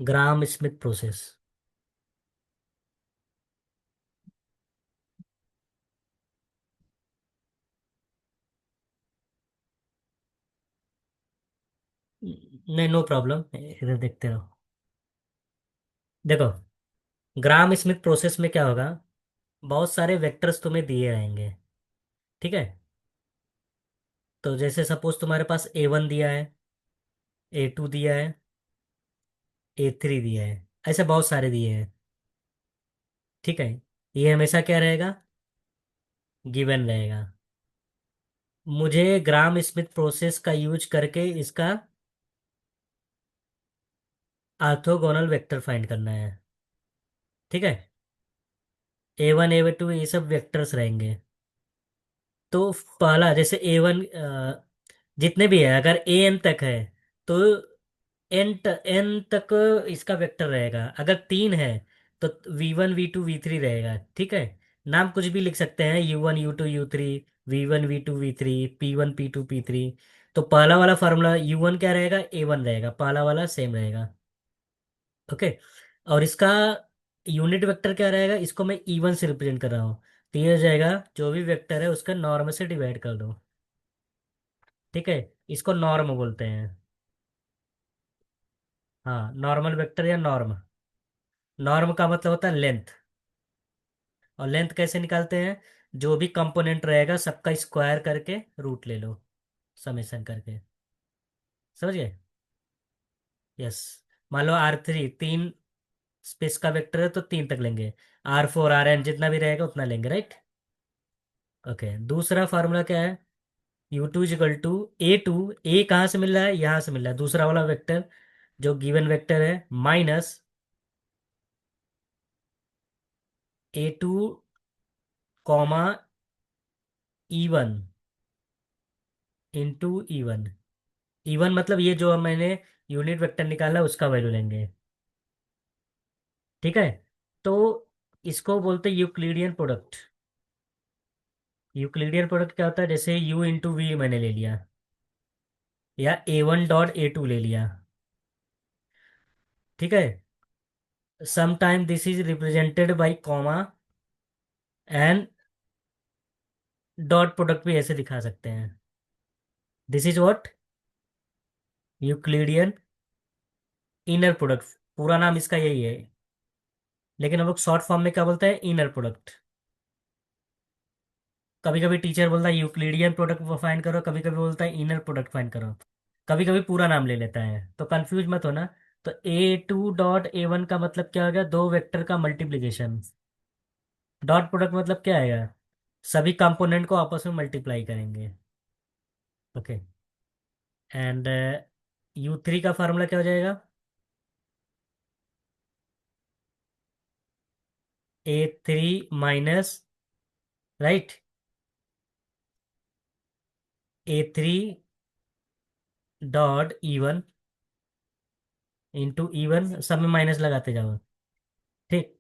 ग्राम Smith process. नहीं, no problem, इधर देखते रहो। देखो, ग्राम स्मिथ प्रोसेस में क्या होगा, बहुत सारे वेक्टर्स तुम्हें दिए रहेंगे। ठीक है। तो जैसे सपोज तुम्हारे पास A1 दिया है, A2 दिया है, A3 दिया है, ऐसे बहुत सारे दिए हैं। ठीक है। ये हमेशा क्या रहेगा, गिवन रहेगा। मुझे ग्राम स्मिथ प्रोसेस का यूज करके इसका ऑर्थोगोनल वेक्टर फाइंड करना है। ठीक है। A1 A2 ये सब वेक्टर्स रहेंगे। तो पहला जैसे A1, जितने भी है, अगर an तक है तो n तक इसका वेक्टर रहेगा। अगर 3 है तो V1 V2 V3 रहेगा। ठीक है। नाम कुछ भी लिख सकते हैं, U1 U2 U3, V1 V2 V3, P1 P2 P3। तो पहला वाला फार्मूला U1 क्या रहेगा, A1 रहेगा, पहला वाला सेम रहेगा। ओके। और इसका यूनिट वेक्टर क्या रहेगा, इसको मैं E1 से रिप्रेजेंट कर रहा हूँ। तो ये हो जाएगा, जो भी वेक्टर है उसका नॉर्म से डिवाइड कर दो। ठीक है। इसको नॉर्म बोलते हैं। हाँ, नॉर्मल वेक्टर या नॉर्म। नॉर्म का मतलब होता है लेंथ। और लेंथ कैसे निकालते हैं, जो भी कंपोनेंट रहेगा सबका स्क्वायर करके रूट ले लो, समेशन करके। समझ गए। यस। मान लो R3 3 स्पेस का वेक्टर है तो 3 तक लेंगे। R4 Rn जितना भी रहेगा उतना लेंगे, राइट। ओके, दूसरा फार्मूला क्या है, U2 = A2। ए कहाँ से मिल रहा है, यहाँ से मिल रहा है, दूसरा वाला वेक्टर जो गिवन वेक्टर है, minus A2 comma E1 into E1 मतलब ये जो मैंने यूनिट वेक्टर निकाला उसका वैल्यू लेंगे। ठीक है। तो इसको बोलते हैं यूक्लिडियन प्रोडक्ट। यूक्लिडियन प्रोडक्ट क्या होता है, जैसे U × V मैंने ले लिया, या A1 डॉट A2 ले लिया। ठीक है। Some time this is represented by comma and dot product भी ऐसे दिखा सकते हैं। This is what, Euclidean inner product. पूरा नाम इसका यही है, लेकिन हम लोग शॉर्ट फॉर्म में क्या बोलते हैं, इनर प्रोडक्ट। कभी कभी टीचर बोलता है यूक्लिडियन प्रोडक्ट फाइंड करो, कभी कभी बोलता है इनर प्रोडक्ट फाइंड करो, कभी कभी पूरा नाम ले लेता है, तो कंफ्यूज मत होना। तो A2 डॉट A1 का मतलब क्या हो गया, दो वेक्टर का मल्टीप्लिकेशन। डॉट प्रोडक्ट मतलब क्या आएगा, सभी कंपोनेंट को आपस में मल्टीप्लाई करेंगे। ओके। एंड U3 का फार्मूला क्या हो जाएगा, A3 minus, right, A3 dot E1 into E1, सब में माइनस लगाते जाओ। ठीक।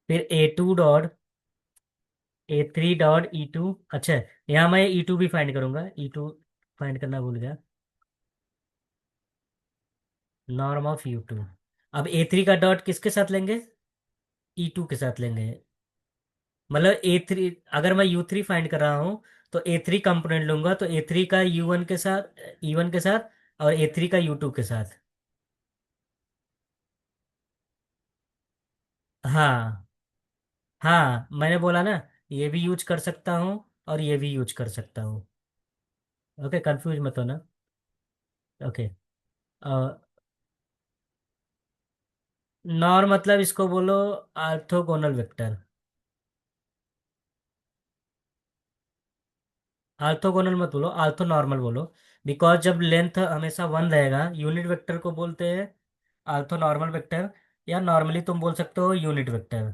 फिर A3 डॉट E2। अच्छा, यहाँ मैं E2 भी फाइंड करूंगा, E2 फाइंड करना भूल गया। Norm of U2। अब A3 का डॉट किसके साथ लेंगे, E2 के साथ लेंगे। मतलब A3, अगर मैं U3 फाइंड कर रहा हूँ तो A3 कंपोनेंट लूंगा, तो A3 का U1 के साथ, E1 के साथ, और A3 का U2 के साथ। हाँ। हाँ, मैंने बोला ना, ये भी यूज कर सकता हूँ और ये भी यूज कर सकता हूँ। ओके, कंफ्यूज मत होना। ओके। नॉर मतलब इसको बोलो ऑर्थोगोनल वेक्टर। ऑर्थोगोनल मत बोलो, ऑर्थो नॉर्मल बोलो। बिकॉज जब लेंथ हमेशा 1 रहेगा, यूनिट वेक्टर को बोलते हैं ऑर्थो नॉर्मल वेक्टर, या नॉर्मली तुम बोल सकते हो यूनिट वेक्टर।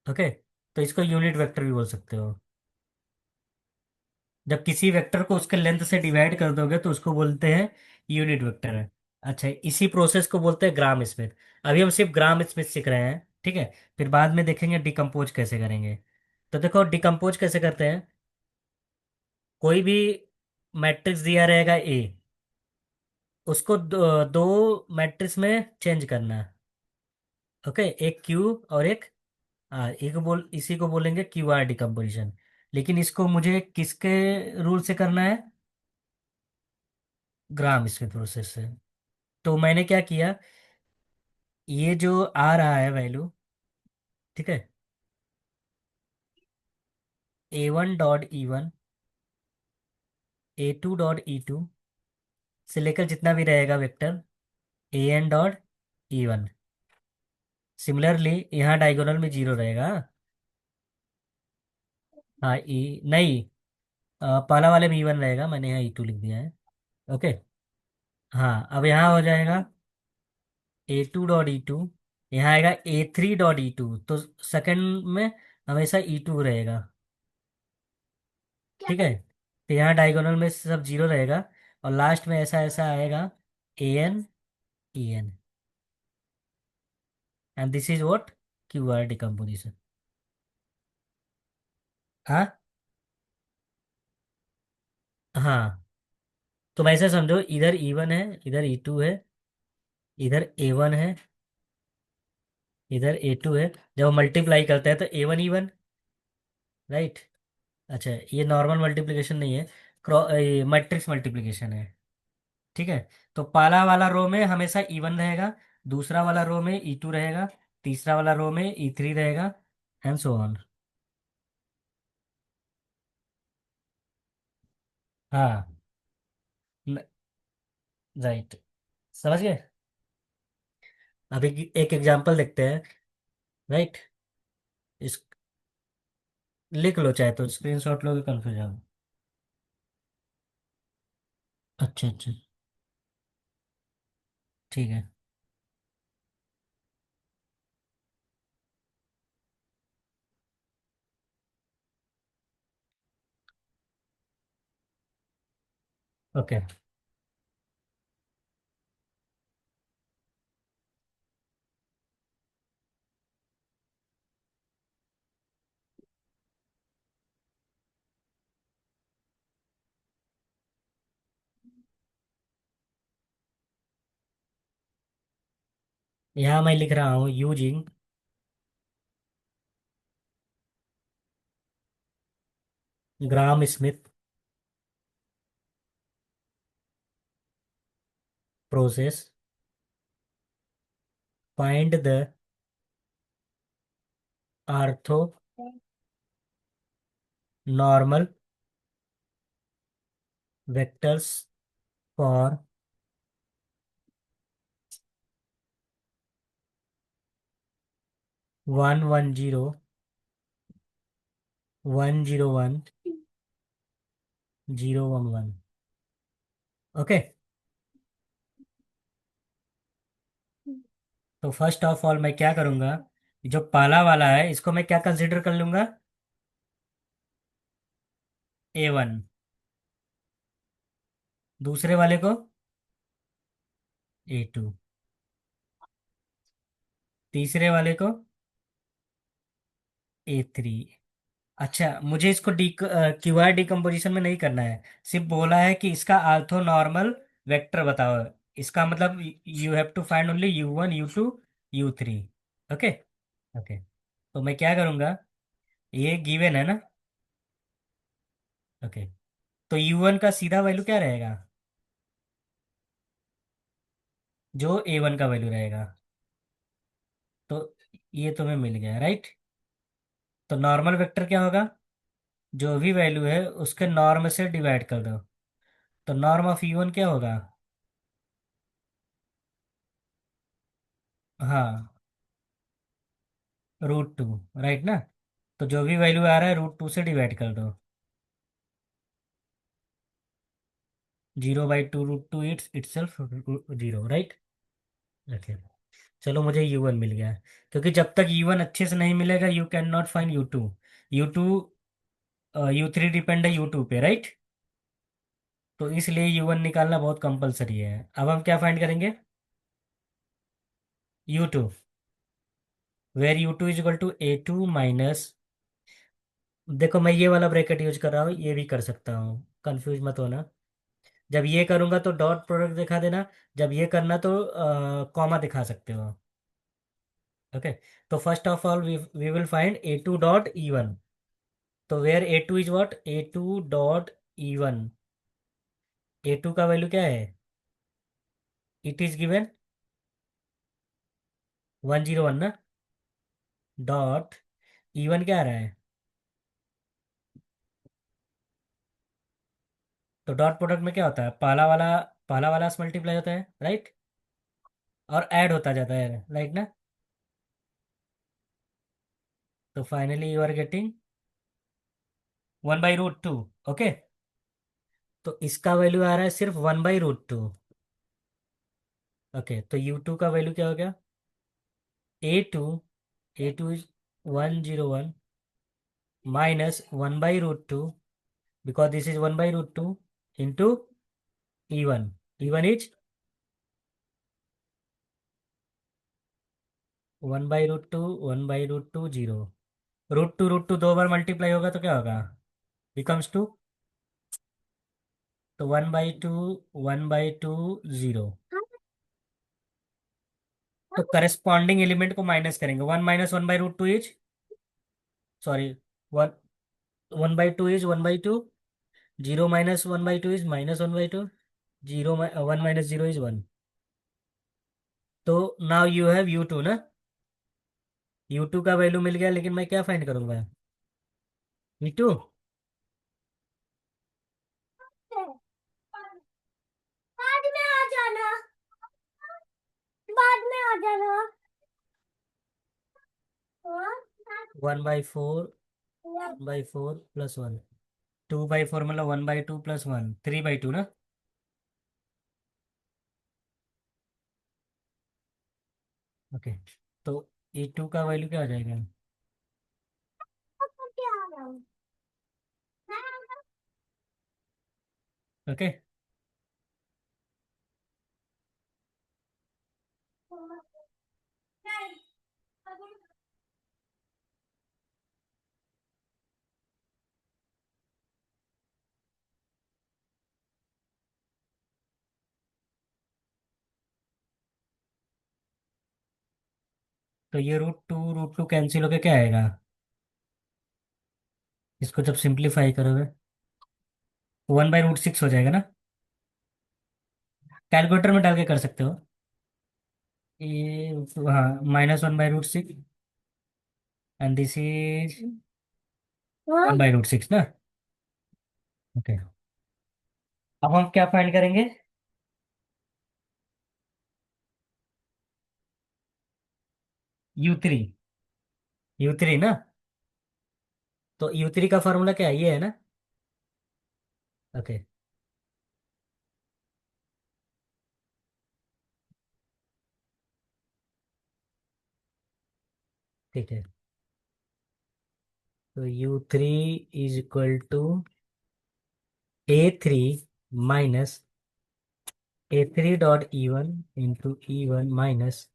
ओके। तो इसको यूनिट वेक्टर भी बोल सकते हो। जब किसी वेक्टर को उसके लेंथ से डिवाइड कर दोगे तो उसको बोलते हैं यूनिट वेक्टर है। अच्छा, इसी प्रोसेस को बोलते हैं ग्राम स्मिथ। अभी हम सिर्फ ग्राम स्मिथ सीख रहे हैं। ठीक है। फिर बाद में देखेंगे डिकम्पोज कैसे करेंगे। तो देखो डिकम्पोज कैसे करते हैं, कोई भी मैट्रिक्स दिया रहेगा A, उसको दो मैट्रिक्स में चेंज करना है। ओके, एक क्यू और एक आर, एक बोल इसी को बोलेंगे क्यू आर डिकम्पोजिशन। लेकिन इसको मुझे किसके रूल से करना है? ग्राम स्मिथ प्रोसेस से। तो मैंने क्या किया, ये जो आ रहा है वैल्यू, ठीक है, A1 dot E1, A2 dot E2 से लेकर जितना भी रहेगा vector AN dot E1। Similarly यहाँ डायगोनल में जीरो रहेगा। हाँ ई नहीं, पहला वाले में E1 रहेगा, मैंने यहाँ E2 लिख दिया है। ओके। हाँ, अब यहाँ हो जाएगा A2 डॉट E2, यहाँ आएगा A3 डॉट E2, तो सेकंड में हमेशा E2 रहेगा। ठीक है, तो यहाँ डायगोनल में सब जीरो रहेगा, और लास्ट में ऐसा ऐसा आएगा AN EN, and this is what QR decomposition. हाँ। हाँ, तो वैसे समझो, इधर E1 है, इधर E2 है, इधर A1 है, इधर A2 है। जब हम मल्टीप्लाई करते हैं तो A1 E1, राइट। अच्छा, ये नॉर्मल मल्टीप्लिकेशन नहीं है, ये मैट्रिक्स मल्टीप्लिकेशन है। ठीक है, तो पहला वाला रो में हमेशा E1 रहेगा, दूसरा वाला रो में E2 रहेगा, तीसरा वाला रो में E3 रहेगा, एंड सो ऑन। हाँ, राइट, समझ गए। अभी एक एग्जांपल देखते हैं, राइट। इस लिख लो, चाहे तो स्क्रीनशॉट लो, कंफ्यूज हो। अच्छा अच्छा, ठीक है। ओके। यहाँ मैं लिख रहा हूँ using gram Smith process, find the ortho normal vectors for 110 101 011। Okay. तो फर्स्ट ऑफ ऑल मैं क्या करूँगा, जो पहला वाला है इसको मैं क्या कंसिडर कर लूँगा? A1। दूसरे वाले को A2। तीसरे वाले को A3। अच्छा, मुझे इसको क्यूआर डिकम्पोजिशन में नहीं करना है, सिर्फ बोला है कि इसका आर्थो नॉर्मल वेक्टर बताओ। इसका मतलब you have to find only U1 U2 U3। Okay. Okay, तो मैं क्या करूँगा, ये गिवन है ना। ओके, तो U1 का सीधा वैल्यू क्या रहेगा? जो A1 का वैल्यू रहेगा। तो ये तुम्हें मिल गया, राइट। तो नॉर्मल वेक्टर क्या होगा? जो भी वैल्यू है उसके नॉर्म से डिवाइड कर दो। तो नॉर्म ऑफ U1 क्या होगा? हाँ, √2, राइट ना। तो जो भी वैल्यू आ रहा है √2 से डिवाइड कर दो। 0/2 √2 इट्स सेल्फ 0, राइट। ओके, चलो मुझे U1 मिल गया। क्योंकि जब तक U1 अच्छे से नहीं मिलेगा you can not find U2। U2, U3 depend है U2 पे, राइट। तो इसलिए U1 निकालना बहुत कंपलसरी है। अब हम क्या फाइंड करेंगे? U2, where U2 is equal to A2 minus, देखो मैं ये वाला ब्रैकेट यूज कर रहा हूँ, ये भी कर सकता हूँ, कंफ्यूज मत होना। जब ये करूंगा तो डॉट प्रोडक्ट दिखा देना, जब ये करना तो कॉमा दिखा सकते हो। ओके। तो first of all we will find A two dot E one. तो where A two is what, A two dot E one. A two का वैल्यू क्या है, इट इज गिवन 101 ना। डॉट ई वन क्या आ रहा है, तो डॉट प्रोडक्ट में क्या होता है, पहला वाला से मल्टीप्लाई होता है, राइट। और ऐड होता जाता है, राइट ना। तो finally you are getting 1/√2। Okay. तो इसका वैल्यू आ रहा है सिर्फ 1/√2। ओके, तो u2 का वैल्यू क्या हो गया, a2, a2 is 101 -1/√2, because this is 1/√2 into E one. E one is 1/√2, 1/√2 zero. √2 दो बार मल्टीप्लाई होगा तो क्या होगा, बिकम्स 2। तो 1/2, 1/2 जीरो। तो करस्पॉन्डिंग एलिमेंट को माइनस करेंगे, 1 - 1/√2 is, sorry, one, 1/2 is 1/2, 0 - 1/2 is -1/2, 1 - 0 is 1। तो नाउ यू हैव u2 ना। u2 का वैल्यू मिल गया, लेकिन मैं क्या फाइंड करूंगा, v2। बाद में आ जाना, बाद में आ जाना। 1/4, 1/4 प्लस 1, 2/4 मतलब 1/2 प्लस 1, 3/2 ना। ओके। तो e2 का वैल्यू क्या हो जाएगा, ओके। तो ये √2 कैंसिल होके क्या आएगा, इसको जब सिंप्लीफाई करोगे 1/√6 हो जाएगा ना। कैलकुलेटर में डाल के कर सकते हो ये। हाँ, -1/√6 एंड दिस इज 1/√6 ना। ओके। अब हम क्या फाइंड करेंगे, u3। u3 ना। तो u3 का फॉर्मूला क्या है, ये है ना। ओके, ठीक है। तो u3 is equal to a3 minus a3 dot E one into E one minus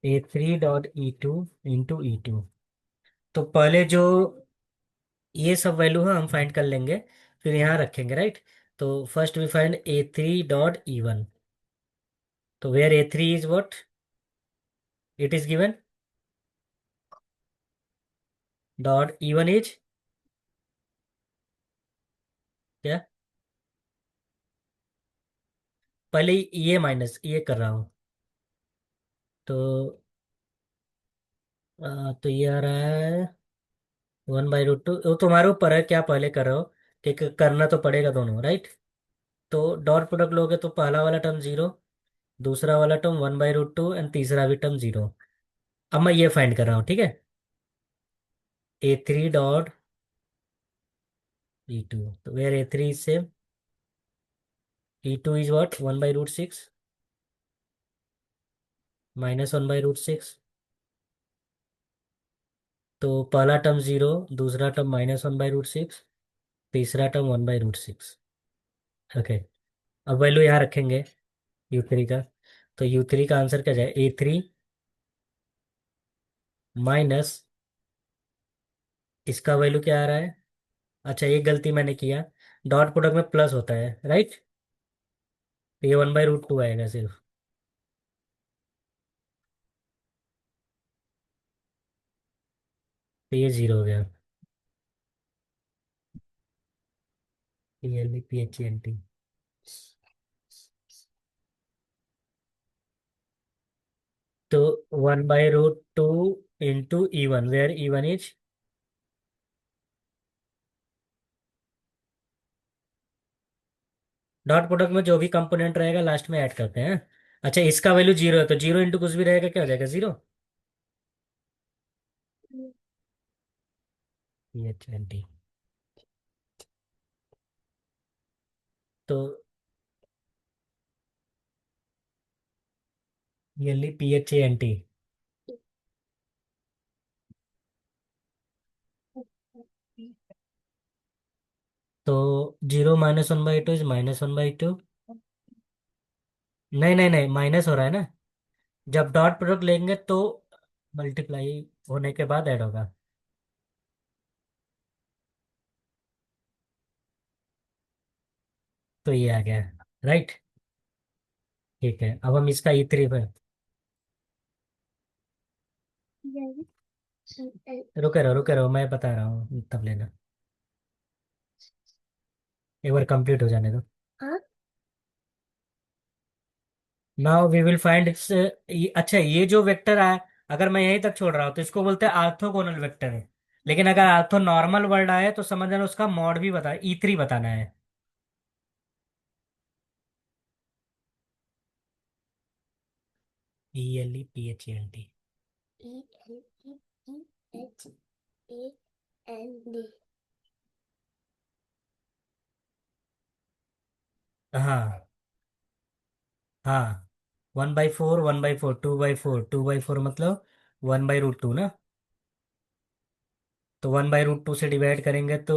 a3 dot E two into E two. तो पहले जो ये सब वैल्यू है हम फाइंड कर लेंगे, फिर यहाँ रखेंगे, राइट। तो first we find a3 dot E one. तो where a3 is what, it is given, dot E one is क्या, पहले ये माइनस ये कर रहा हूँ। तो तो ये आ रहा है 1/√2। वो तुम्हारे ऊपर है क्या पहले कर रहे हो, कि करना तो पड़ेगा दोनों, राइट। तो डॉट प्रोडक्ट लोगे तो पहला वाला टर्म जीरो, दूसरा वाला टर्म 1/√2 एंड तीसरा भी टर्म जीरो। अब मैं ये फाइंड कर रहा हूँ, ठीक है, a3 डॉट ई टू। तो where a3 is same, e2 is what 1/√6 -1/√6। तो पहला टर्म जीरो, दूसरा टर्म -1/√6, तीसरा टर्म 1/√6। ओके। अब वैल्यू यहाँ रखेंगे u3 का। तो u3 का आंसर क्या जाए, a3 माइनस, इसका वैल्यू क्या आ रहा है, अच्छा एक गलती मैंने किया, डॉट प्रोडक्ट में प्लस होता है, राइट। तो ये 1/√2 आएगा सिर्फ। तो ये जीरो हो गया। PLEPHENT। तो 1/√2 into E1, where E1 is. Dot product में जो भी कंपोनेंट रहेगा लास्ट में ऐड करते हैं। अच्छा, इसका वैल्यू जीरो है तो जीरो इंटू कुछ भी रहेगा, क्या हो जाएगा, जीरो। PHNT। तो PHANT। तो 0 - 1/2 इज -1/2। नहीं नहीं नहीं, माइनस हो रहा है ना। जब डॉट प्रोडक्ट लेंगे तो मल्टीप्लाई होने के बाद ऐड होगा। तो ये आ गया। राइट। ठीक है, अब हम इसका E3 पर। रुके रहो, मैं बता रहा हूँ तब लेना। एक बार कंप्लीट हो जाने दो। हाँ। Now we will find its. अच्छा, ये जो वेक्टर है, अगर मैं यहीं तक छोड़ रहा हूँ तो इसको बोलते हैं ऑर्थोगोनल वेक्टर है। लेकिन अगर ऑर्थो नॉर्मल वर्ड आए तो समझ लेना उसका मॉड भी बता, E3 बताना है। PLEPHENT। ELEPHANT। हाँ हाँ। 1/4, 1/4, 2/4, 2/4 मतलब 1/√2 ना। तो 1/√2 से डिवाइड करेंगे तो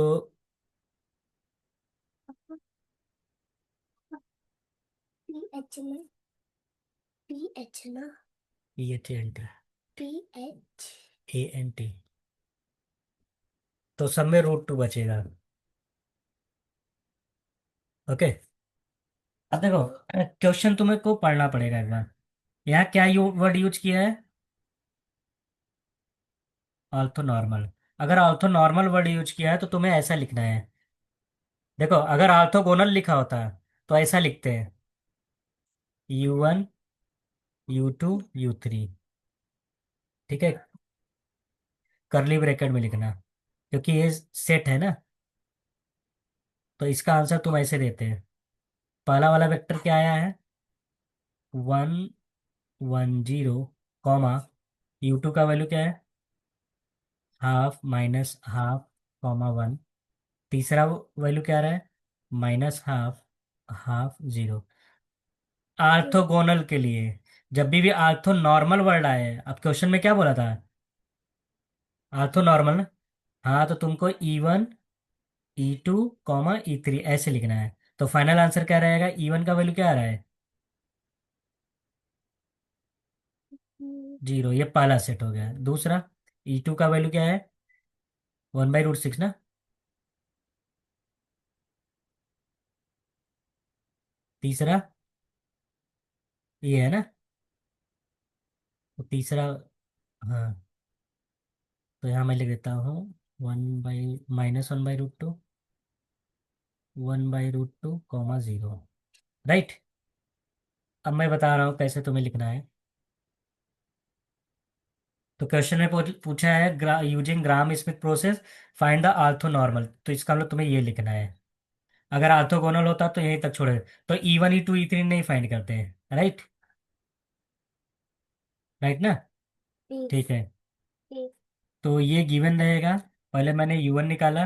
PH ना, PH ना, PHENT। PH। ANT। तो सब में √2 बचेगा। ओके। अब देखो, क्वेश्चन तुम्हें को पढ़ना पड़ेगा एक बार। यहाँ क्या वर्ड यूज किया है, ऑर्थो नॉर्मल। अगर ऑर्थो नॉर्मल वर्ड यूज किया है तो तुम्हें ऐसा लिखना है। देखो, अगर ऑर्थोगोनल लिखा होता तो ऐसा लिखते हैं, U1, U2, U3। ठीक है, करली ब्रैकेट में लिखना, क्योंकि ये सेट है ना। तो इसका आंसर तुम ऐसे देते हैं। पहला वाला वेक्टर क्या आया है, 1, 1, 0, कॉमा। U2 का वैल्यू क्या है, हाफ माइनस हाफ, कॉमा 1। तीसरा वैल्यू क्या आ रहा है, -हाफ, हाफ, 0। आर्थोगोनल के लिए जब भी आर्थो नॉर्मल वर्ड आए, अब क्वेश्चन में क्या बोला था, आर्थो नॉर्मल ना। हाँ, तो तुमको E1, E2, E3 ऐसे लिखना है। तो फाइनल आंसर क्या रहेगा, E1 का वैल्यू क्या आ रहा है, 0। ये पहला सेट हो गया। दूसरा, E2 का वैल्यू क्या है, 1/√6 ना। तीसरा ये है ना। तो तीसरा, हाँ, तो यहाँ मैं लिख देता हूँ 1/-1/√2, 1/√2, 0। राइट। अब मैं बता रहा हूँ कैसे तुम्हें लिखना है। तो क्वेश्चन में पूछा है using gram Smith process find the ortho normal, तो इसका मतलब तुम्हें ये लिखना है। अगर आर्थोगोनल होता तो यहीं तक छोड़े। तो E1, E2, E3 नहीं फाइंड करते हैं, राइट। राइट ना। ठीक है। तो ये गिवन रहेगा। पहले मैंने U1 निकाला,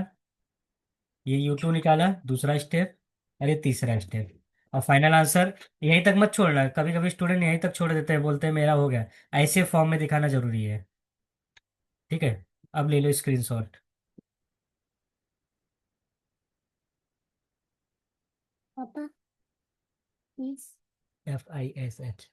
ये U2 निकाला, दूसरा स्टेप, और ये तीसरा स्टेप। और फाइनल आंसर यहीं तक मत छोड़ना, कभी कभी स्टूडेंट यहीं तक छोड़ देते हैं, बोलते हैं मेरा हो गया। ऐसे फॉर्म में दिखाना जरूरी है। ठीक है। अब ले लो स्क्रीनशॉट। पापा प्लीज। FISH।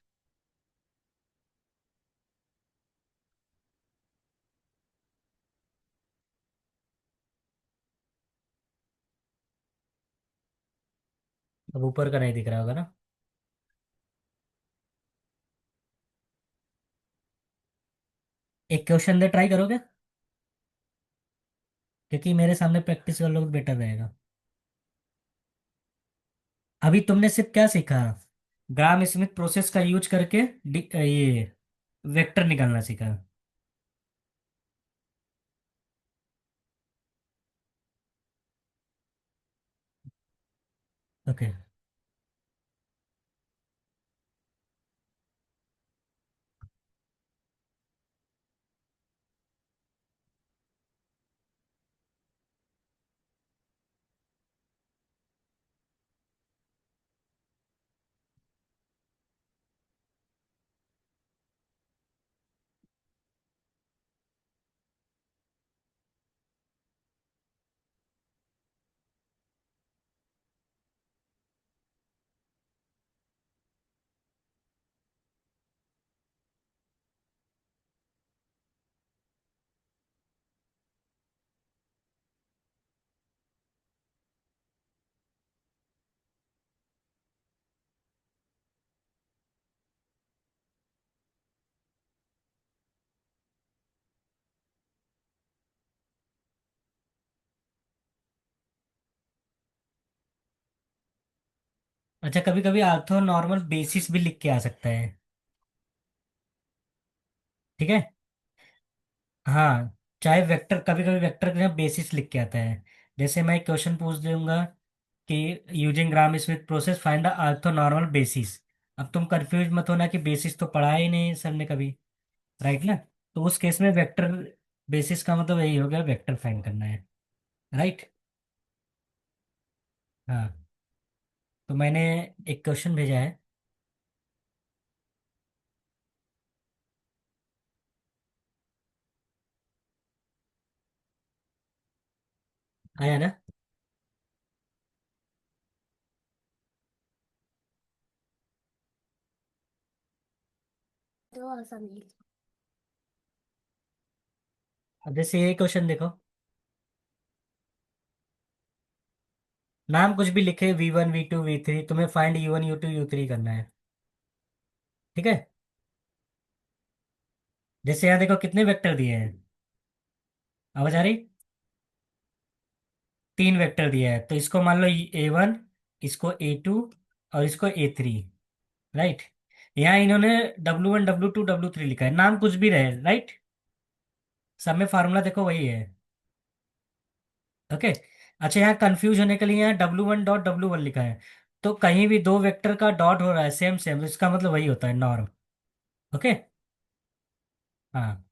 अब ऊपर का नहीं दिख रहा होगा ना। एक क्वेश्चन दे, ट्राई करोगे? क्योंकि मेरे सामने प्रैक्टिस कर लो तो बेटर रहेगा। अभी तुमने सिर्फ क्या सीखा? ग्राम स्मिथ प्रोसेस का यूज करके ये वेक्टर निकालना सीखा। ओके। अच्छा, कभी कभी आर्थो नॉर्मल बेसिस भी लिख के आ सकता है। ठीक है। हाँ, चाहे वेक्टर, कभी कभी वेक्टर का बेसिस लिख के आता है। जैसे मैं एक क्वेश्चन पूछ दूंगा कि using gram Smith process find the ortho normal basis. अब तुम कंफ्यूज मत होना कि बेसिस तो पढ़ा ही नहीं सर ने कभी। राइट ना? तो उस केस में वेक्टर बेसिस का मतलब यही हो गया, वेक्टर फाइंड करना है। राइट। हाँ। तो मैंने एक क्वेश्चन भेजा है। आया ना? दो आसान लिख। अब जैसे ये क्वेश्चन देखो। नाम कुछ भी लिखे, V1 V2 V3, तुम्हें फाइंड U1 U2 U3 करना है। ठीक है। जैसे यहाँ देखो कितने वेक्टर दिए हैं। आवाज आ रही? तीन वेक्टर दिया है, तो इसको मान लो A1, इसको A2 और इसको A3। राइट। यहाँ इन्होंने W1 W2 W3 लिखा है, नाम कुछ भी रहे। राइट। सब में फार्मूला देखो वही है। ओके। अच्छा, यहाँ कंफ्यूज होने के लिए यहाँ W1 डॉट W1 लिखा है। तो कहीं भी दो वेक्टर का डॉट हो रहा है सेम सेम, तो इसका मतलब वही होता है, नॉर्म। ओके। हाँ।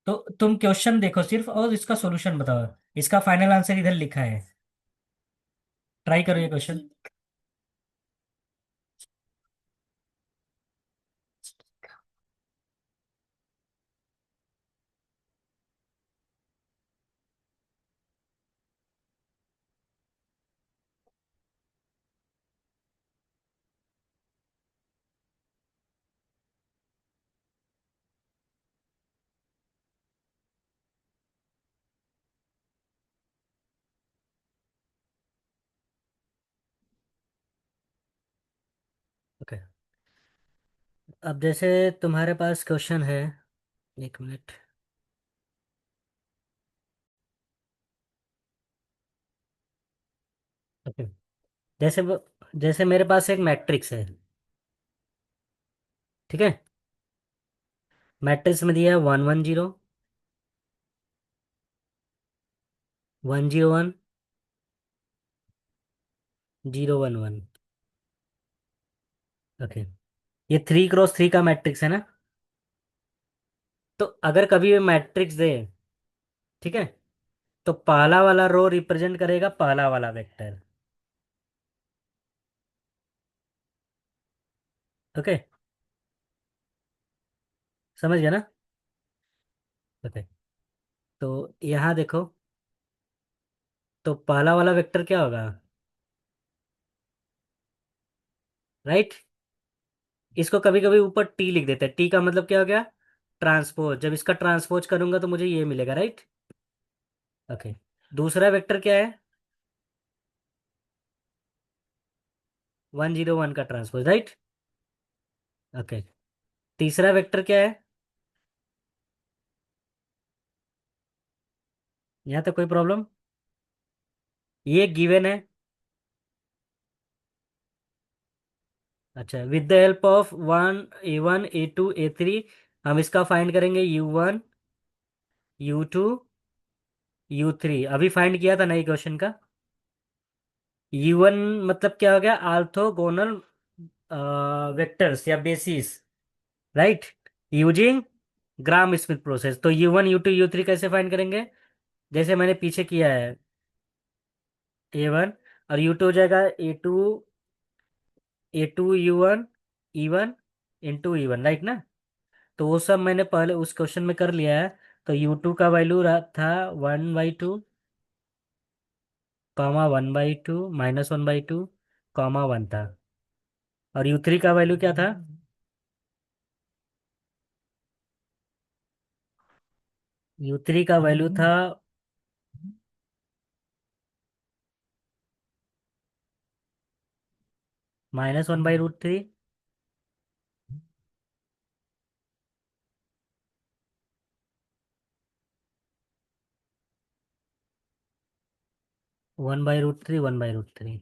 तो तुम क्वेश्चन देखो सिर्फ और इसका सॉल्यूशन बताओ। इसका फाइनल आंसर इधर लिखा है। ट्राई करो ये क्वेश्चन। ओके। अब जैसे तुम्हारे पास क्वेश्चन है, एक मिनट। ओके। जैसे जैसे मेरे पास एक मैट्रिक्स है। ठीक है। मैट्रिक्स में दिया है 1 1 0, 1 0 1, 0 1 1। ओके। ये 3 क्रॉस 3 का मैट्रिक्स है ना? तो अगर कभी ये मैट्रिक्स दे, ठीक है, तो पहला वाला रो रिप्रेजेंट करेगा पहला वाला वेक्टर। ओके। समझ गया ना? ओके। तो यहाँ देखो, तो पहला वाला वेक्टर क्या होगा? राइट। इसको कभी कभी ऊपर टी लिख देते हैं, टी का मतलब क्या हो गया? ट्रांसपोज। जब इसका ट्रांसपोज करूंगा तो मुझे ये मिलेगा। राइट। ओके। दूसरा वेक्टर क्या है? 1 0 1 का ट्रांसपोज। राइट। ओके। तीसरा वेक्टर क्या है? यहाँ तक कोई प्रॉब्लम? ये गिवन है। अच्छा, with the help of one A two A three हम इसका फाइंड करेंगे U1 U2 U3। अभी फाइंड किया था नई क्वेश्चन का। U1 मतलब क्या हो गया? आर्थोगोनल वेक्टर्स या बेसिस, राइट, यूजिंग ग्राम स्मिथ प्रोसेस। तो U1 U2 U3 कैसे फाइंड करेंगे? जैसे मैंने पीछे किया है, A1 और U2 हो जाएगा A2 U1 राइट ना? तो वो सब मैंने पहले उस क्वेश्चन में कर लिया है। तो U2 का वैल्यू था 1/2, कॉमा 1/2, -1/2, कॉमा 1 था। और U3 का वैल्यू क्या था? U3 का वैल्यू था -1/√3, 1/√3, 1/√3।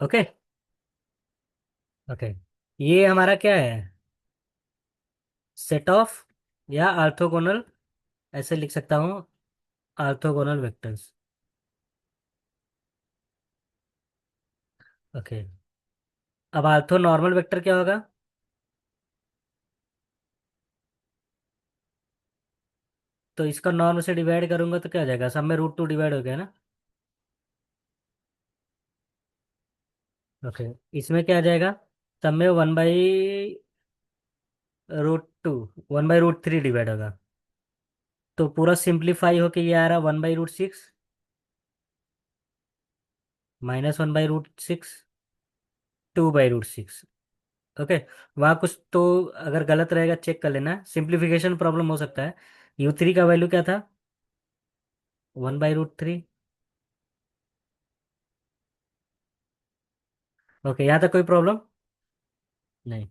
ओके। ओके, ये हमारा क्या है? सेट ऑफ या ऑर्थोगोनल, ऐसे लिख सकता हूँ, ऑर्थोगोनल वेक्टर्स। ओके, अब ऑर्थो नॉर्मल वेक्टर क्या होगा? तो इसका नॉर्म से डिवाइड करूंगा तो क्या हो जाएगा? सब में √2 डिवाइड हो गया ना? ओके, इसमें क्या आ जाएगा? सब में 1/√2, 1/√3 डिवाइड होगा। तो पूरा सिंप्लीफाई होके ये आ रहा 1/√6, -1/√6, 2/√6। ओके, वहाँ कुछ तो अगर गलत रहेगा चेक कर लेना, सिंप्लीफिकेशन प्रॉब्लम हो सकता है। U3 का वैल्यू क्या था? 1/√3। ओके, यहाँ तक कोई प्रॉब्लम नहीं।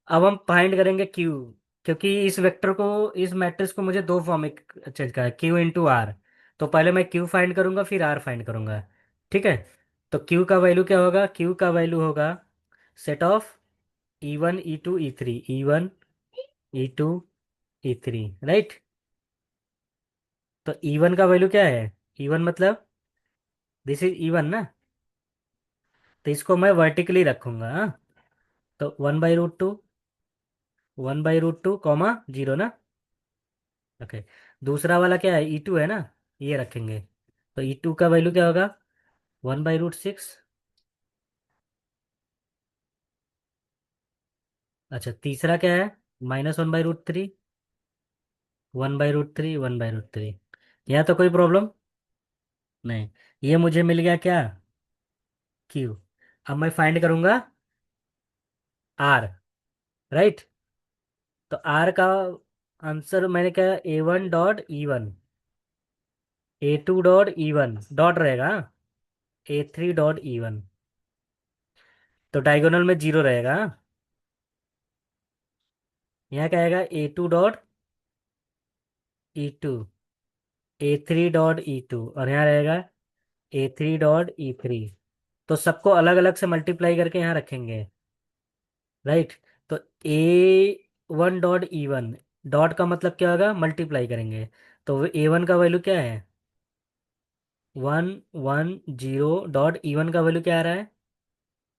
अब हम फाइंड करेंगे Q, क्योंकि इस वेक्टर को, इस मैट्रिक्स को मुझे दो फॉर्म में चेंज करना है, Q × R। तो पहले मैं Q फाइंड करूंगा फिर R फाइंड करूंगा। ठीक है। तो Q का वैल्यू क्या होगा? Q का वैल्यू होगा set of E1 E2 E3, right. तो E1 का वैल्यू क्या है? E1 मतलब दिस इज E1 ना? तो इसको मैं वर्टिकली रखूंगा, हाँ? तो 1/√2, 1/√2 कॉमा 0 ना? ओके, दूसरा वाला क्या है? E2 है ना? ये रखेंगे। तो E2 का वैल्यू क्या होगा? 1/√6। अच्छा, तीसरा क्या है? -1/√3, 1/√3, 1/√3। यहाँ तो कोई प्रॉब्लम नहीं। ये मुझे मिल गया क्या? Q। अब मैं फाइंड करूंगा R, राइट। तो R का आंसर मैंने क्या? A1 dot E1, A2 dot E1 dot रहेगा, A3 डॉट E1। तो डायगोनल में 0 रहेगा, हाँ? यहाँ क्या आएगा? A2 dot E2, A3 dot E2, और यहाँ रहेगा A3 डॉट E3। तो सबको अलग अलग से मल्टीप्लाई करके यहाँ रखेंगे, राइट। तो A1 डॉट E1, डॉट का मतलब क्या होगा? मल्टीप्लाई करेंगे। तो A1 का वैल्यू क्या है? 1 1 0 डॉट E1 का वैल्यू क्या आ रहा है?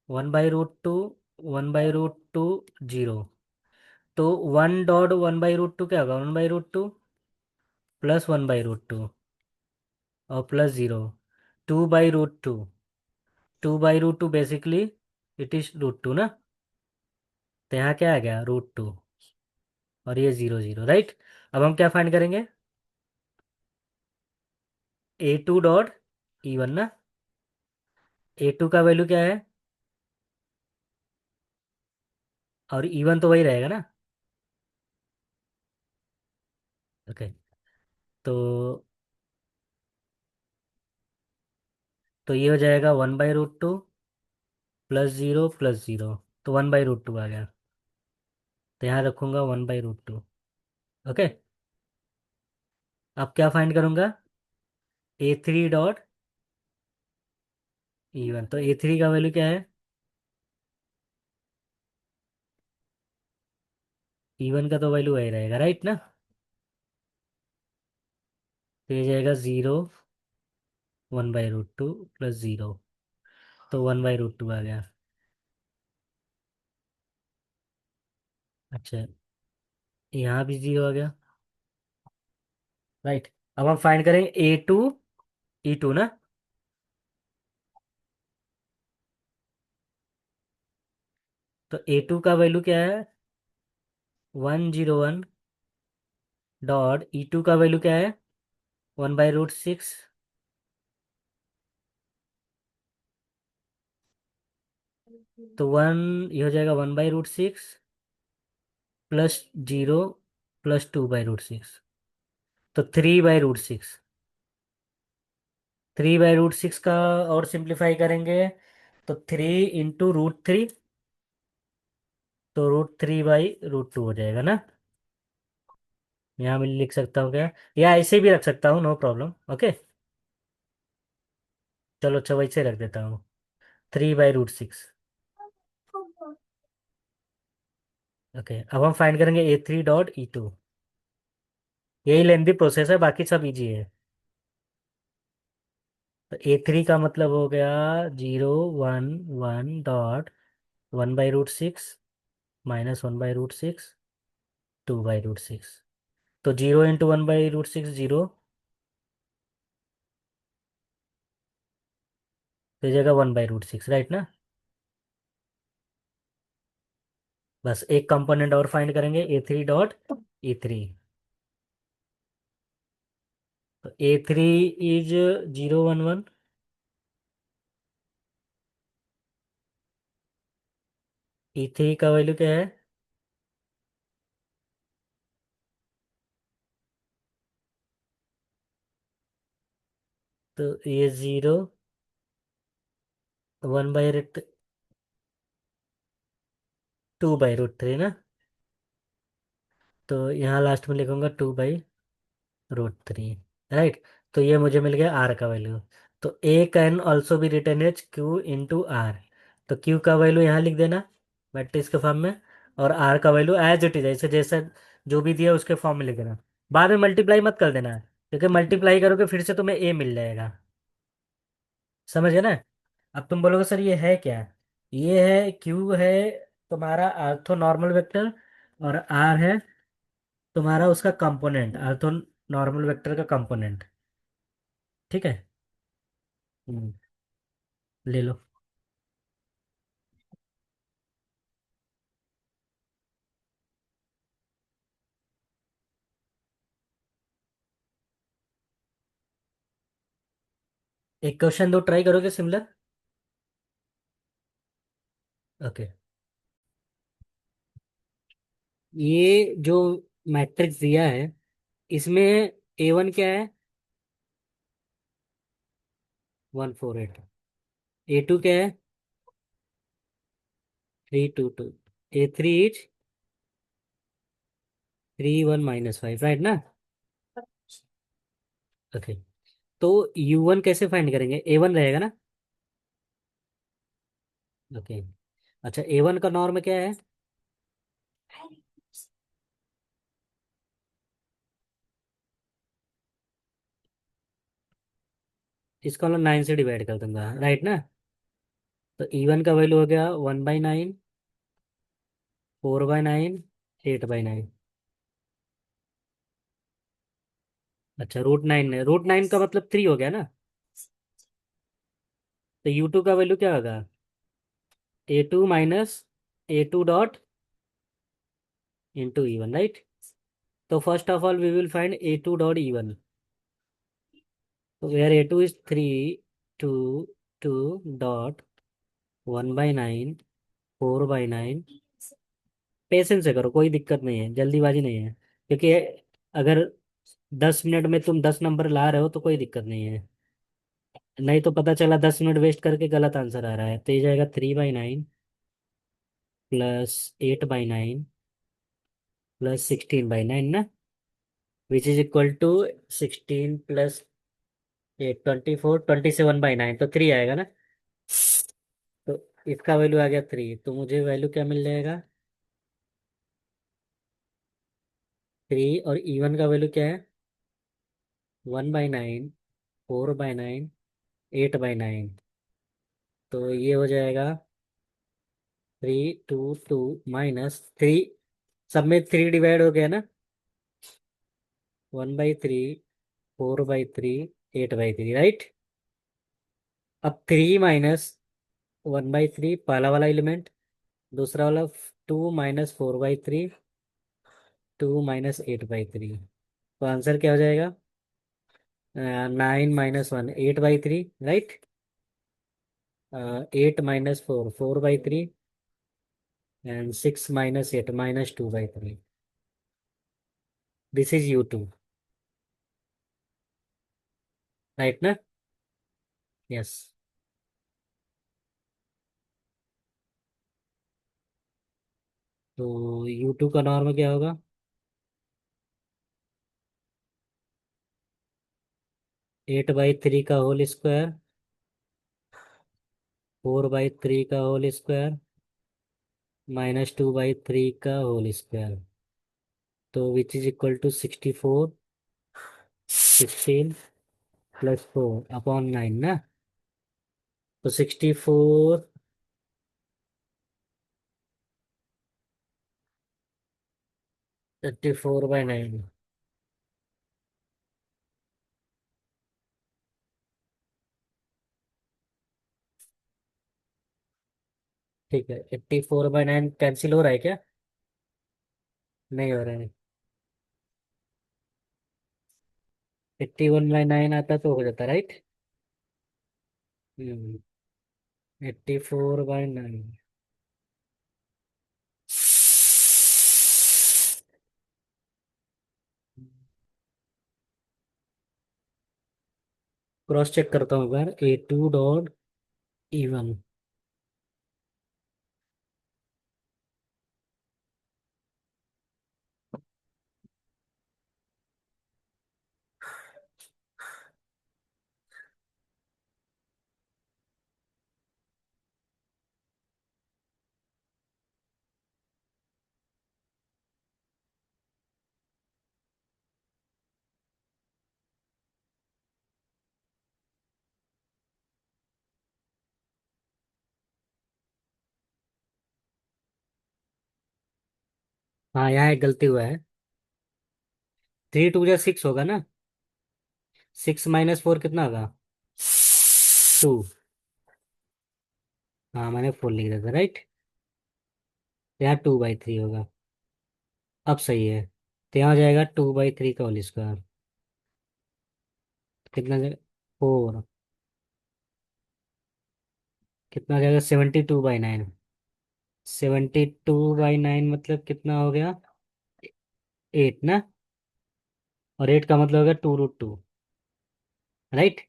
1/√2, 1/√2, 0। तो 1 डॉट 1/√2 क्या होगा? 1/√2 प्लस 1/√2 और प्लस 0, 2/√2, 2/√2 बेसिकली इट इज √2 ना? तो यहाँ क्या आ गया? √2, और ये 0 0, राइट। अब हम क्या फाइंड करेंगे? A2 डॉट E1 ना? A2 का वैल्यू क्या है? और E1 तो वही रहेगा ना? ओके, तो ये हो जाएगा 1/√2 +0 +0, तो 1/√2 आ गया। तो यहाँ रखूंगा 1/√2। ओके, अब क्या फाइंड करूंगा? A3 डॉट E1, तो A3 का वैल्यू क्या है? E1 का तो वैल्यू वही रहेगा, राइट ना? तो ये जाएगा 0 1/√2 प्लस 0, तो 1/√2 आ गया। अच्छा, यहाँ भी 0 आ गया, राइट। अब हम फाइंड करेंगे E2 ना। तो A2 का वैल्यू क्या है? 101 डॉट E2 का वैल्यू क्या है? 1/√6। तो ये हो जाएगा 1/√6 प्लस 0 प्लस 2/√6, तो 3/√6। 3/√6 का और सिंप्लीफाई करेंगे तो 3 इंटू √3, तो √3/√2 हो जाएगा ना। यहाँ मैं लिख सकता हूँ क्या, या ऐसे भी रख सकता हूँ, नो प्रॉब्लम, ओके। चलो अच्छा, वैसे रख देता हूँ, 3/√6। ओके, अब हम फाइंड करेंगे A3 डॉट E2। यही लेंथी प्रोसेस है, बाकी सब इजी है। तो A3 का मतलब हो गया 0 1 1 डॉट 1/√6 - 1/√6 2/√6, तो 0 इंटू 1/√6 0, तो ये जगह 1/√6, राइट ना। बस एक कंपोनेंट और फाइंड करेंगे, A3 डॉट E3। तो A3 इज 0 1 1। E3 का वैल्यू क्या है? तो ये 0 1/√2/√3 ना। तो यहाँ लास्ट में लिखूंगा 2/√3, राइट। तो ये मुझे मिल गया R का वैल्यू। तो A can also be written as Q into R। तो Q का वैल्यू यहाँ लिख देना मैट्रिक्स के फॉर्म में, और R का वैल्यू एज इट इज, ऐसे जैसे जो भी दिया उसके फॉर्म में लिख देना। बाद में मल्टीप्लाई मत कर देना, क्योंकि मल्टीप्लाई करोगे फिर से तुम्हें A मिल जाएगा। समझ गए ना? अब तुम बोलोगे सर ये है क्या? ये है Q है तुम्हारा आर्थो नॉर्मल वेक्टर, और R है तुम्हारा उसका कंपोनेंट, आर्थो नॉर्मल वेक्टर का कंपोनेंट। ठीक है। हम्म, ले लो। एक क्वेश्चन दो, ट्राई करोगे सिमिलर? ओके। ये जो मैट्रिक्स दिया है, इसमें A1 क्या है? 1 4 8। A2 क्या है? 3 2 2। A3 इज 3 1 - 5, राइट ना। ओके, तो U1 कैसे फाइंड करेंगे? A1 रहेगा ना। ओके, अच्छा A1 का नॉर्म क्या है? इसको हम 9 से डिवाइड कर दूंगा, राइट ना। तो E1 का वैल्यू हो गया 1/9, 4/9, 8/9। अच्छा, √9 है, √9 का मतलब 3 हो गया ना। तो U2 का वैल्यू क्या होगा? A2 - A2 dot into E1, right. तो first of all we will find A2 dot E1। तो where A2 is 3 2 2 dot 1/9, 4/9। Patience से करो, कोई दिक्कत नहीं है, जल्दीबाजी नहीं है, क्योंकि अगर 10 मिनट में तुम 10 नंबर ला रहे हो तो कोई दिक्कत नहीं है। नहीं तो पता चला 10 मिनट वेस्ट करके गलत आंसर आ रहा है, तो ये जाएगा 3/9 प्लस 8/9 प्लस 16/9 ना, which is equal to 16 plus ये 24 27/9 तो 3 आएगा ना। तो इसका वैल्यू आ गया 3, तो मुझे वैल्यू क्या मिल जाएगा? 3, और इवन का वैल्यू क्या है? 1/9, 4/9, 8/9। तो ये हो जाएगा 3 2 2 -3। सब में 3 डिवाइड हो गया ना। 1/3, 4/3, 8/3, राइट। अब 3 - 1/3 पहला वाला एलिमेंट, दूसरा वाला 2 - 4/3, 2 - 8/3। तो आंसर क्या हो जाएगा? 9 - 1 8/3, right. 8 - 4 4/3, and 6 - 8 -2/3। This is U2, right ना? यस। तो U2 का नॉर्म क्या होगा? 8/3 का होल स्क्वायर, 4/3 का होल स्क्वायर, -2/3 का होल स्क्वायर। तो विच इज इक्वल टू 64, 16 + 4/9 ना। तो 64/9। ठीक है, 84/9 कैंसिल हो रहा है क्या? नहीं हो रहा है। 81/9 आता तो हो जाता, राइट। 84/9। क्रॉस चेक करता हूँ अगर A2.E1। हाँ, यहाँ एक गलती हुआ है। 3 × 2 = 6 होगा ना। 6 - 4 कितना होगा? 2। हाँ, मैंने 4 लिख दिया था, राइट। यहाँ 2/3 होगा। अब सही है। तो यहाँ हो जाएगा 2/3 का होल स्क्वायर। कितना जाएगा? 4। कितना हो जाएगा? 72/9। 72/9 मतलब कितना हो गया? 8 ना। और 8 का मतलब हो गया 2√2, राइट।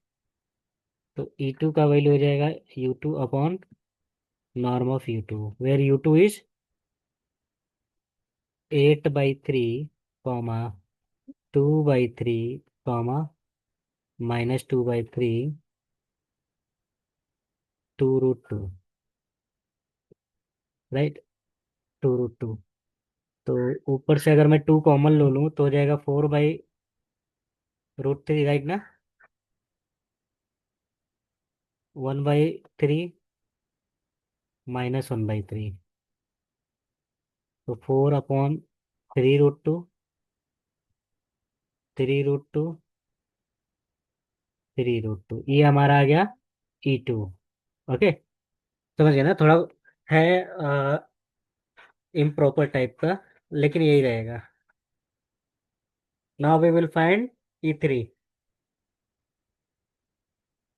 तो E2 का वैल्यू हो जाएगा U2/नॉर्म of U2, where U2 is 8/3, comma 2/3, comma -2/3, 2√2, right. 2√2। तो ऊपर से अगर मैं 2 कॉमन ले लूँ तो हो जाएगा 4/√3, राइट ना। 1/3 -1/3। तो 4/3√2, 3√2, 3√2, ये हमारा आ गया E2। ओके, समझ गया ना थोड़ा। है इम्प्रॉपर टाइप का, लेकिन यही रहेगा। Now we will find E3।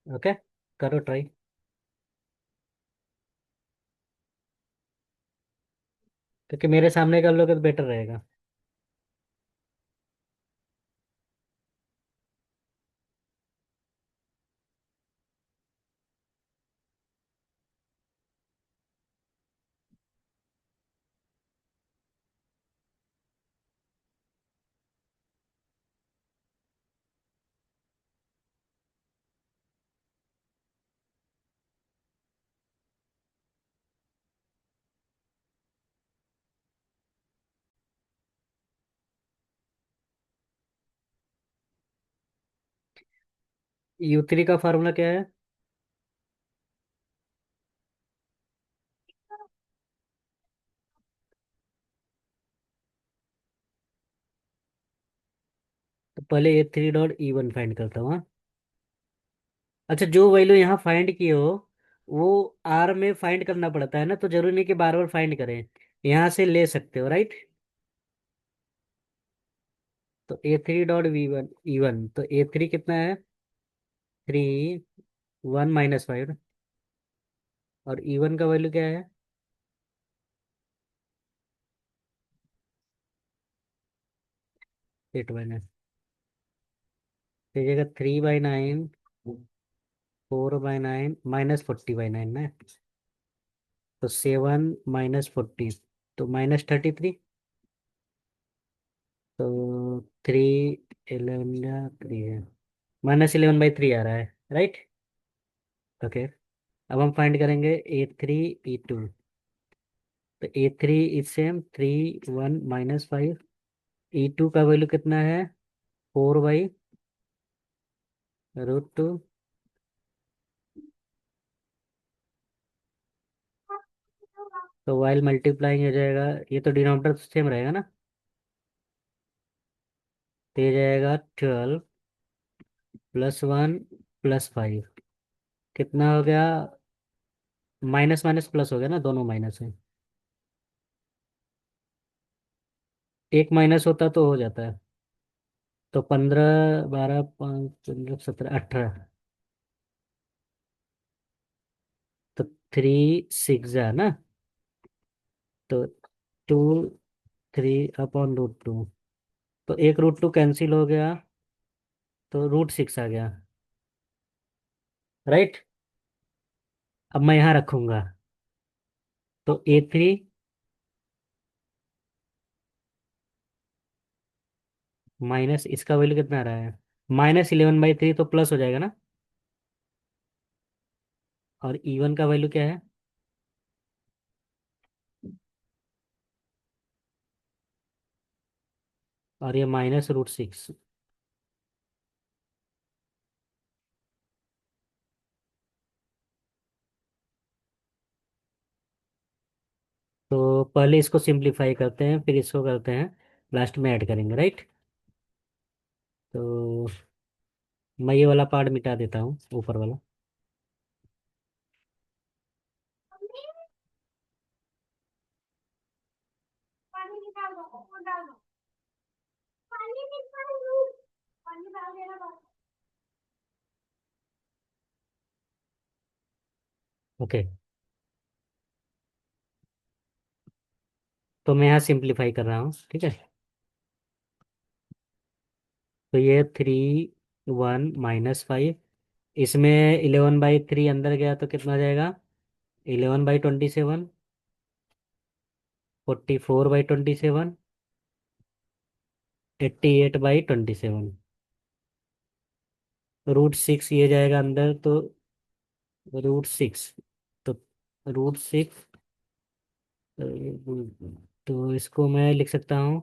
Okay, करो ट्राई। क्योंकि मेरे सामने कर लोगे तो बेटर रहेगा। U3 का फार्मूला क्या है? तो पहले A3 डॉट E1 फाइंड करता हूँ, हाँ? अच्छा, जो वैल्यू यहाँ फाइंड किए हो वो आर में फाइंड करना पड़ता है ना, तो जरूरी नहीं कि बार बार फाइंड करें, यहाँ से ले सकते हो, राइट? तो A3 डॉट V1 E1, तो A3 कितना है? 3 1 - 5, और E1 का वैल्यू क्या है? 8/9। तो ये 3/9, 4/9 -40/9 ना। तो 7 - 40, तो -33। तो 3 11 3 है, -11/3 आ रहा है, राइट? ओके। अब हम फाइंड करेंगे A3 E2। तो A3 इज सेम 3 1 - 5। E2 का वैल्यू कितना है? 4/√2। तो वाइल मल्टीप्लाइंग हो जाएगा, ये तो डिनोमिनेटर सेम रहेगा ना। तो ये जाएगा 12 +1 +5, कितना हो गया? माइनस माइनस प्लस हो गया ना, दोनों माइनस है। एक माइनस होता तो हो जाता है। तो 15 12 5 15 17 18। तो 3 6 है ना। तो 2 3/√2। तो एक √2 कैंसिल हो गया, तो √6 आ गया, राइट? अब मैं यहाँ रखूंगा। तो A3 माइनस इसका वैल्यू कितना आ रहा है? -11/3, तो प्लस हो जाएगा ना। और E1 का वैल्यू क्या है? और ये -√6। तो पहले इसको सिंप्लीफाई करते हैं, फिर इसको करते हैं, लास्ट में ऐड करेंगे, राइट? तो मैं ये वाला पार्ट मिटा देता हूँ, ऊपर वाला। पानी निकाल दो, और डाल दो। पानी निकाल दो, पानी डाल देना बस। ओके। तो मैं यहाँ सिंप्लीफाई कर रहा हूँ, ठीक है। तो ये 3 1 - 5, इसमें 11/3 अंदर गया तो कितना हो जाएगा? 11/27, 44/27, 88/27। √6 ये जाएगा अंदर, तो √6। तो √6, तो इसको मैं लिख सकता हूँ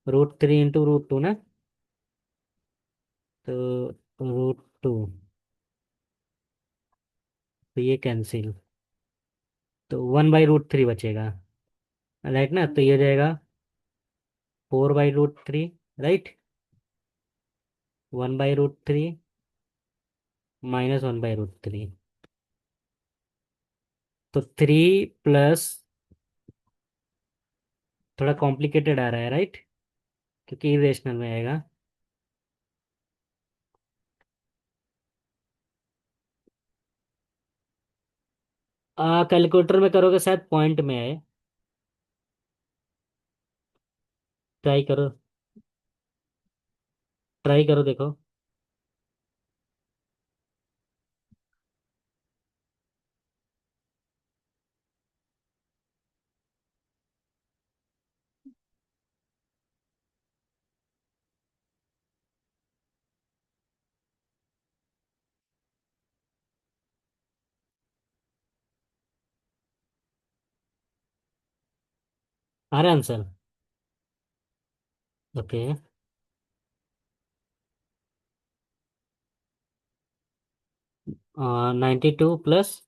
√3 × √2 ना। तो √2, तो ये कैंसिल, तो 1/√3 बचेगा, राइट ना। तो ये हो जाएगा 4/√3, राइट। 1/√3 -1/√3। तो 3 प्लस, थोड़ा कॉम्प्लिकेटेड आ रहा है, राइट? क्योंकि इरेशनल में आएगा। कैलकुलेटर में करोगे शायद पॉइंट में आए, ट्राई करो, ट्राई करो, देखो। आ रहा answer? Okay. 92 plus.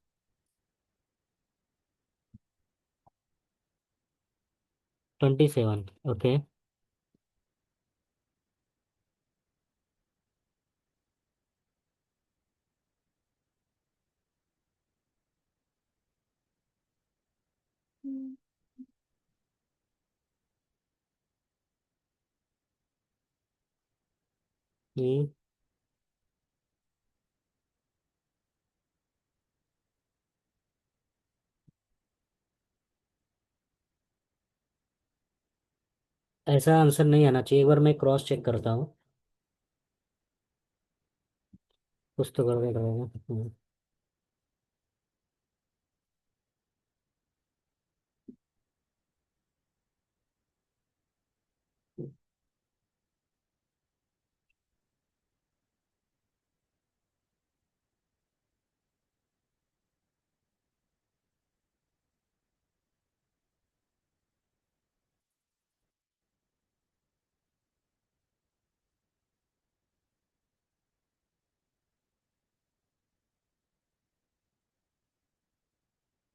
Twenty seven. Okay. Hmm. ऐसा आंसर नहीं आना चाहिए, एक बार मैं क्रॉस चेक करता हूँ। कुछ तो गड़बड़ रहेगा। हम्म।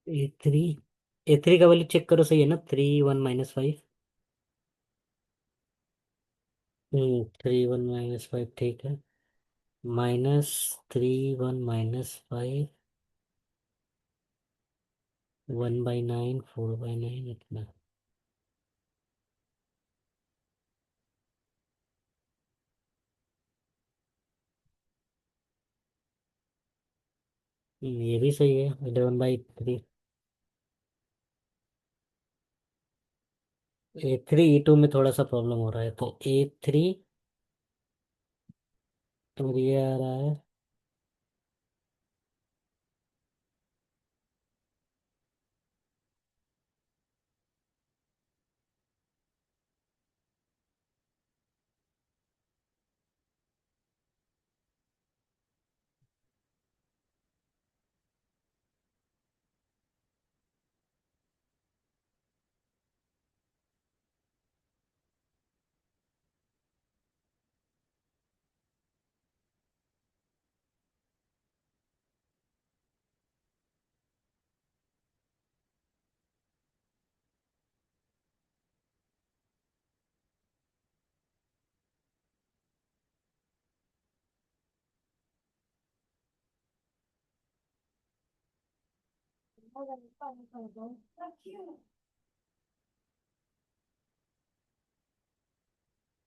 A3। A3 का वैल्यू चेक करो, सही है ना? 3 1 - 5। 3 1 - 5 ठीक है। -3 1 - 5। 1/9 4/9 इतना। ये भी सही है, 11/3। A3 E2 में थोड़ा सा प्रॉब्लम हो रहा है, तो A3। और ये आ रहा है।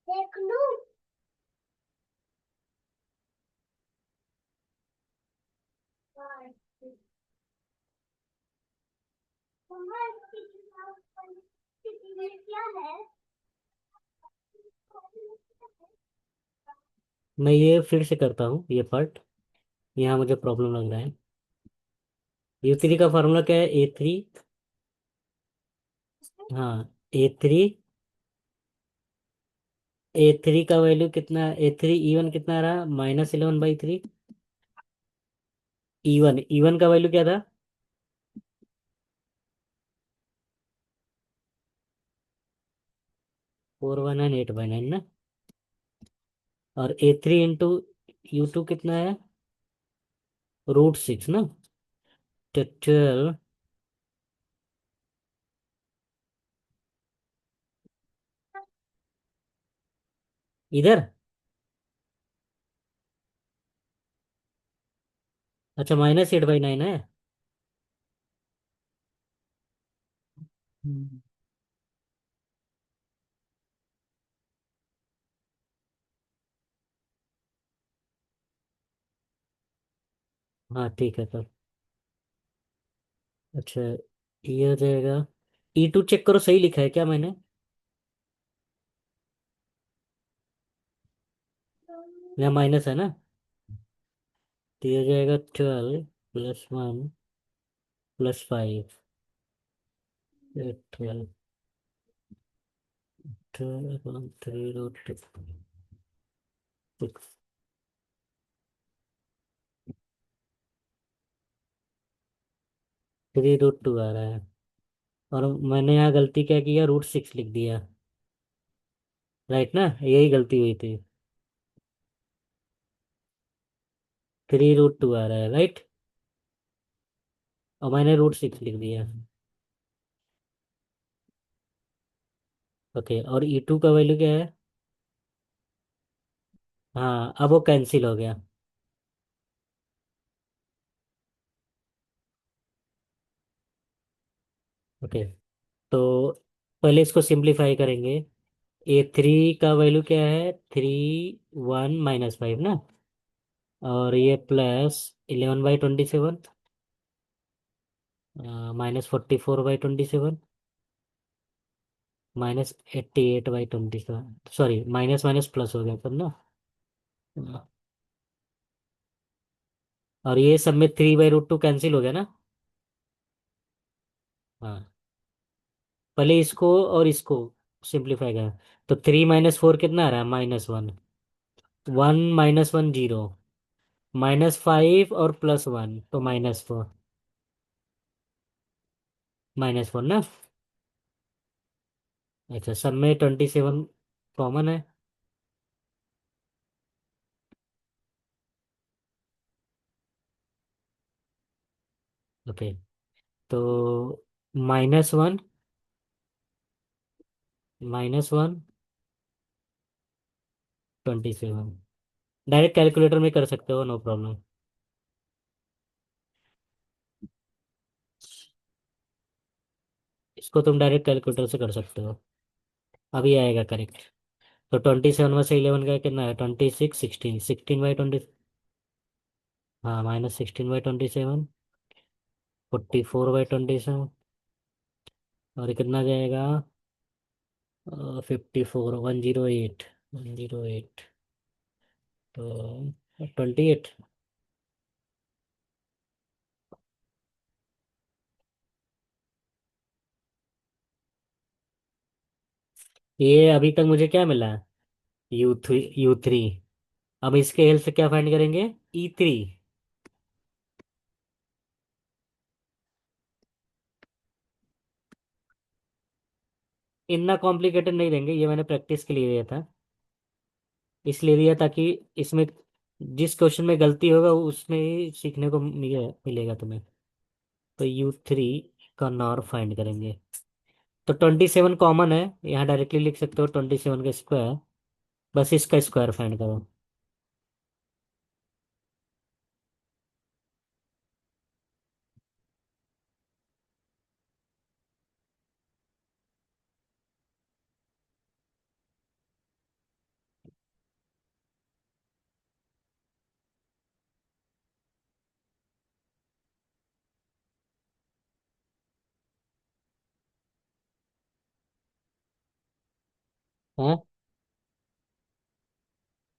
देख लूं। क्या है? मैं ये फिर से करता हूँ ये पार्ट। यहाँ मुझे प्रॉब्लम लग रहा है। U3 का फार्मूला क्या है? A3। हाँ। A3। A3 का वैल्यू कितना? A3 E1 कितना रहा? -11/3। E1 का वैल्यू क्या था? 4/9 8/9 ना। और A3 × U2 कितना है? √6 ना। तो 12। इधर। अच्छा, -8/9 है। हम्म। हाँ ठीक है सर। अच्छा, ये हो जाएगा। E2 चेक करो, सही लिखा है क्या मैंने? यहाँ माइनस है ना। तो ये हो जाएगा 12 + 1 + 5। 12। 3 √6। 3√2 आ रहा है। और मैंने यहाँ गलती क्या किया? √6 लिख दिया। राइट ना, यही गलती हुई थी। 3√2 आ रहा है, राइट। और मैंने √6 लिख दिया। ओके, और E2 का वैल्यू क्या है? हाँ, अब वो कैंसिल हो गया। ओके, तो पहले इसको सिंप्लीफाई करेंगे। A3 का वैल्यू क्या है? 3 1 -5 ना। और ये +11/27, -44/27, -88/27। सॉरी, माइनस माइनस प्लस हो गया तब ना। और ये सब में 3/√2 कैंसिल हो गया ना। हाँ, पहले इसको और इसको सिंप्लीफाई करें। तो 3 - 4 कितना आ रहा है? -1। 1 - 1 0। -5 और +1 तो -4। -4 ना। अच्छा, सब में 27 कॉमन है। ओके, तो -1, -1, 27। डायरेक्ट कैलकुलेटर में कर सकते हो, नो प्रॉब्लम। इसको तुम डायरेक्ट कैलकुलेटर से कर सकते हो। अभी आएगा करेक्ट। तो 27 में से 11 का कितना है? 26, 16, 16/20। हाँ, -16/27, 44/27। और ये कितना जाएगा? 54, 108, 108। तो 28। ये अभी तक मुझे क्या मिला? U3। अब इसके हेल्प से क्या फाइंड करेंगे? E3। इतना कॉम्प्लिकेटेड नहीं देंगे, ये मैंने प्रैक्टिस के लिए दिया था। इसलिए दिया ताकि इसमें जिस क्वेश्चन में गलती होगा उसमें ही सीखने को मिलेगा तुम्हें। तो U3 का नॉर फाइंड करेंगे। तो 27 कॉमन है, यहाँ डायरेक्टली लिख सकते हो 27 का स्क्वायर। बस इसका स्क्वायर फाइंड करो। हाँ,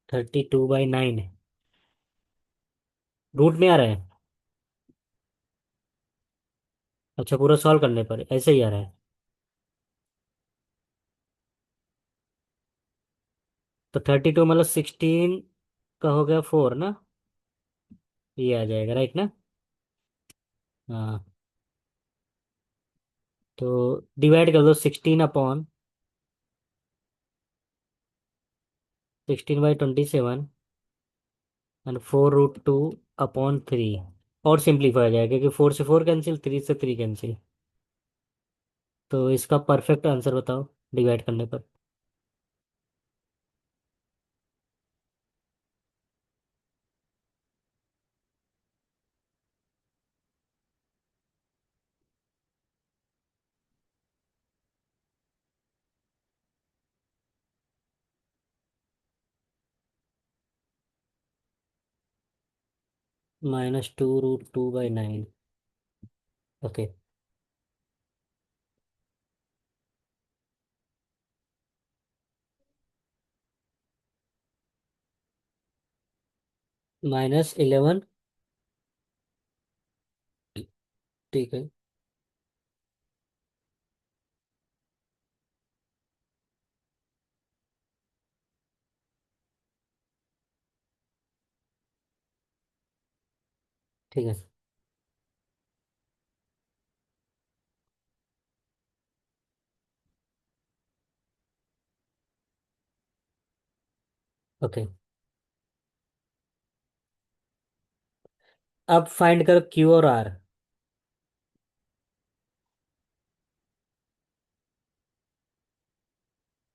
32/9 रूट में आ रहा है। अच्छा, पूरा सॉल्व करने पर ऐसे ही आ रहा है। तो 32 मतलब 16 का हो गया 4 ना। ये आ जाएगा, राइट ना। हाँ, तो डिवाइड कर दो 16/27 एंड 4√2/3। और सिंप्लीफाई हो जाएगा क्योंकि 4 से 4 कैंसिल, 3 से 3 कैंसिल। तो इसका परफेक्ट आंसर बताओ डिवाइड करने पर। -2√2/9। ओके, -11। ठीक है। ठीक है। ओके। अब फाइंड करो क्यू और आर।